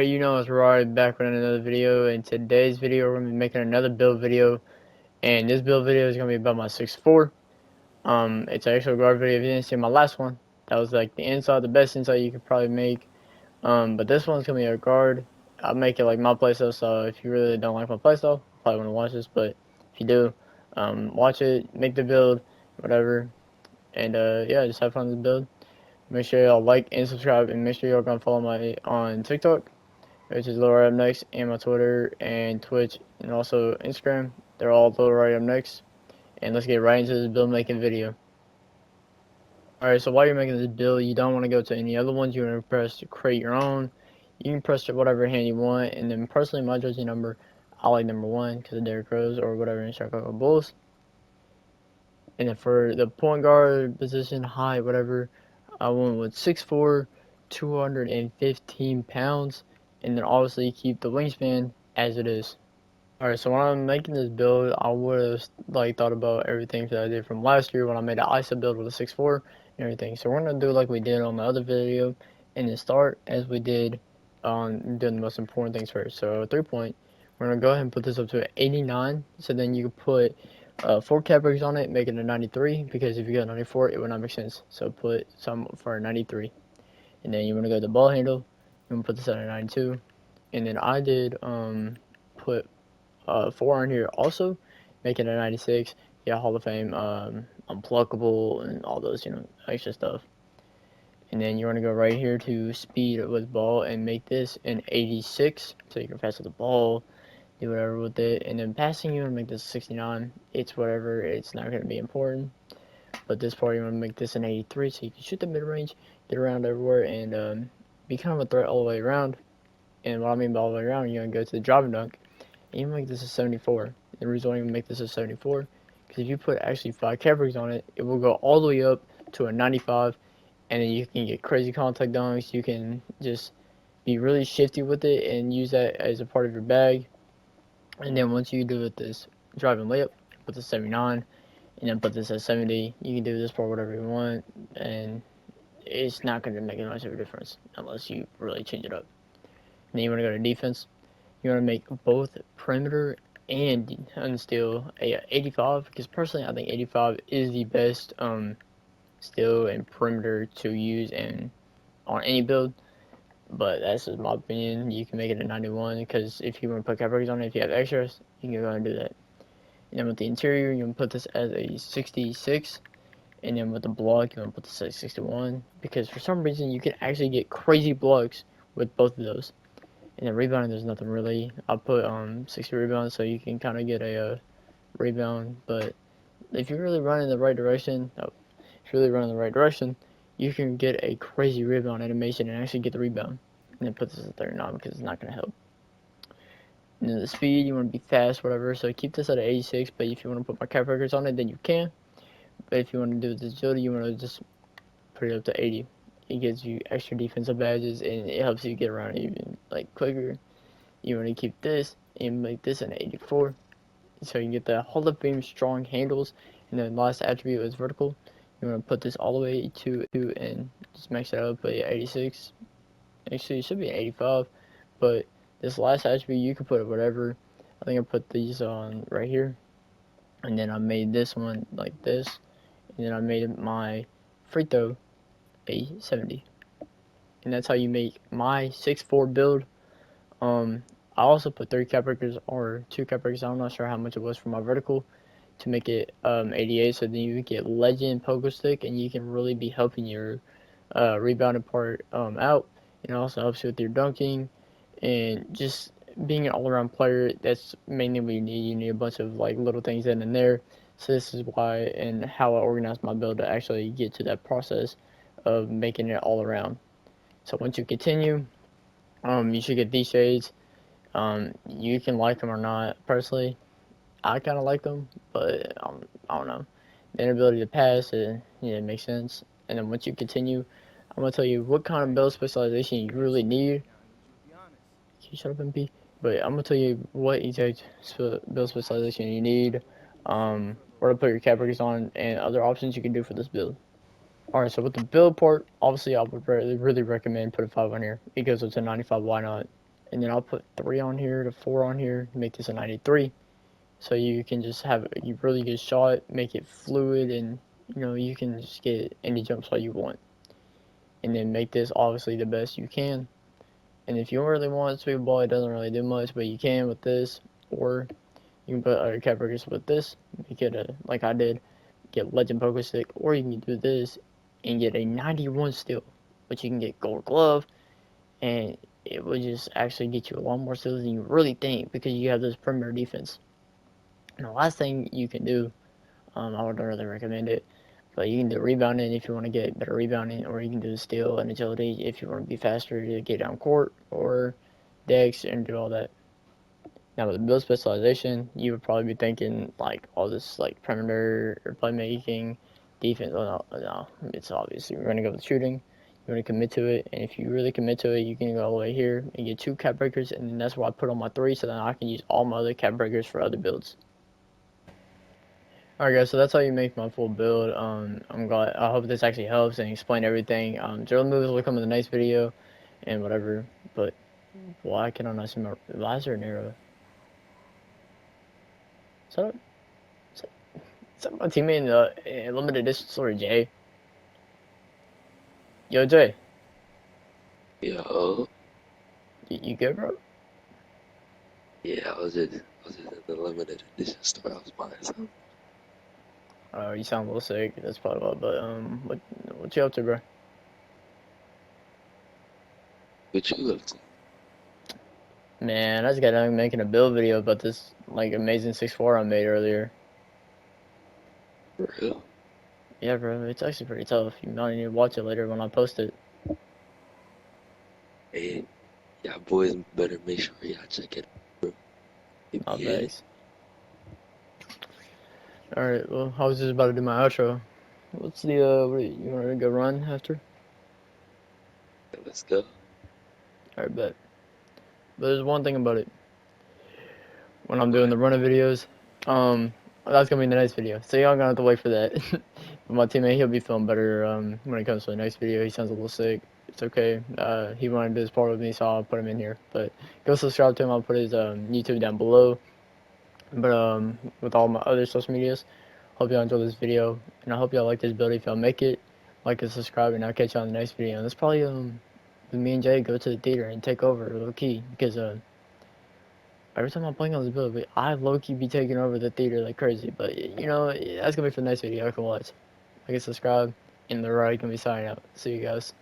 Alright, it's Roy back with another video. In today's video, we're going to be making another build video. And this build video is going to be about my 6'4". It's an actual guard video. If you didn't see my last one, that was like the best inside you could probably make. But this one's going to be a guard. I'll make it like my playstyle, so if you really don't like my playstyle, you probably want to watch this. But if you do, watch it, make the build, whatever. And yeah, just have fun with the build. Make sure y'all like and subscribe, and make sure y'all gonna follow me on TikTok, which is Lower Right Up Next, and my Twitter and Twitch, and also Instagram. They're all Lower Right Up Next. And let's get right into this build making video. Alright, so while you're making this build, you don't want to go to any other ones. You want to press to create your own. You can press whatever hand you want, and then personally, my jersey number, I like number 1 because of Derrick Rose or whatever in Chicago Bulls. And then for the point guard position, height, whatever, I went with 6'4", 215 pounds, and then obviously keep the wingspan as it is. Alright, so when I'm making this build, I would have thought about everything that I did from last year when I made an ISO build with a 6'4" and everything. So we're gonna do like we did on the other video, and then start as we did on doing the most important things first. So 3-point, we're gonna go ahead and put this up to 89. So then you can put 4 cap breaks on it, make it a 93, because if you got 94, it would not make sense. So put some for a 93. And then you want to go to the ball handle, you want to put this at a 92. And then I did put 4 on here also, make it a 96. Yeah, Hall of Fame, unpluckable, and all those, extra stuff. And then you want to go right here to speed with ball and make this an 86, so you can pass with the ball, do whatever with it. And then passing, you want to make this 69. It's whatever, it's not going to be important. But this part, you want to make this an 83, so you can shoot the mid-range, get around everywhere, and be kind of a threat all the way around. And what I mean by all the way around, you're going to go to the driving dunk, and you make this a 74. The reason why you make this a 74, because if you put actually 5 caprics on it, it will go all the way up to a 95, and then you can get crazy contact dunks. You can just be really shifty with it and use that as a part of your bag. And then once you do it this driving layup, put the 79, and then put this at 70. You can do this for whatever you want, and it's not going to make much of a difference unless you really change it up. And then you want to go to defense. You want to make both perimeter and steal a 85, because personally I think 85 is the best steal and perimeter to use and on any build. But that's just my opinion. You can make it a 91, because if you want to put coverage on it, if you have extras, you can go and do that. And then with the interior, you want to put this as a 66. And then with the block, you want to put this at 61. Because for some reason, you can actually get crazy blocks with both of those. And then rebounding, there's nothing really. I'll put 60 rebounds, so you can kind of get a rebound. But if you're really running the right direction, you can get a crazy rebound animation and actually get the rebound. And then put this at 39, because it's not going to help. And then the speed, you want to be fast, whatever, so keep this at 86, but if you want to put more cap records on it, then you can. But if you want to do this agility, you want to just put it up to 80. It gives you extra defensive badges, and it helps you get around even quicker. You want to keep this and make this an 84, so you can get the Hall of Fame strong handles. And then last attribute is vertical. You want to put this all the way to and just max that up, but yeah, 86. Actually, it should be 85, but this last attribute, you can put whatever. I think I put these on right here. And then I made this one like this. And then I made my free throw a 70. And that's how you make my 6'4" build. I also put 3 cap breakers or 2 cap breakers. I'm not sure how much it was for my vertical to make it 88. So then you get legend pogo stick, and you can really be helping your rebounding part out. It also helps you with your dunking and just being an all-around player. That's mainly what you need. You need a bunch of little things in and there. So this is why and how I organized my build to actually get to that process of making it all around. So once you continue, you should get these shades. You can like them or not. Personally, I kind of like them, but I don't know. The inability to pass, it makes sense. And then once you continue, I'm going to tell you what kind of build specialization you really need. Can you shut up, MP? But I'm going to tell you what exact build specialization you need, where to put your cap breakers on, and other options you can do for this build. Alright, so with the build part, obviously I would really recommend putting 5 on here. It goes up to 95, why not? and then I'll put 3 on here to 4 on here to make this a 93. So you can just have a really good shot, make it fluid, and you can just get any jump shot you want, and then make this obviously the best you can. And if you don't really want a sweet ball, it doesn't really do much, but you can with this, or you can put other cap breakers with this, make it a, like I did, get legend poker stick, or you can do this and get a 91 steal, which you can get gold glove, and it would just actually get you a lot more steals than you really think because you have this perimeter defense. And the last thing you can do, I would really recommend it, but you can do rebounding if you want to get better rebounding, or you can do the steal and agility if you want to be faster to get down court, or dex and do all that. Now with the build specialization, you would probably be thinking like all this like perimeter or playmaking, defense. Oh, no, it's obvious. You're gonna go with shooting. You're gonna commit to it, and if you really commit to it, you can go all the way here and get 2 cap breakers, and then that's why I put on my 3, so then I can use all my other cap breakers for other builds. Alright guys, so that's how you make my full build. I'm glad. I hope this actually helps and explain everything. Drill moves will come in the next video, and whatever. But why can I not see my? Why is there an arrow? Shut up. Is that my teammate in the limited distance or Jay? Yo, Jay, Yo, you good, bro? yeah, I was just in the limited edition store. I was buying something. You sound a little sick. That's probably why. But what you up to, bro? What you up to? Man, I just got done making a build video about this like amazing 6'4" I made earlier. For real? Yeah, bro, it's actually pretty tough. You might need to watch it later when I post it. Hey, y'all boys better make sure y'all check it out, bro. It Not be hitting. bad. All right, well, I was just about to do my outro. What's the what you want to go run after? Let's go. All right, bet. But there's one thing about it. When I'm doing What? the running videos, that's gonna be the next video. So y'all gonna have to wait for that. But my teammate, he'll be feeling better when it comes to the next video. He sounds a little sick. It's okay. He wanted to do this part with me, so I'll put him in here. But go subscribe to him. I'll put his YouTube down below. But with all my other social medias, hope y'all enjoy this video, and I hope y'all like this build. If y'all make it, like and subscribe, and I'll catch y'all in the next video. And that's probably with me and Jay go to the theater and take over low key because every time I'm playing on this build, I low key be taking over the theater like crazy. But that's gonna be for the next video. I can watch. Like and subscribe, and the right can be signing out. See you guys.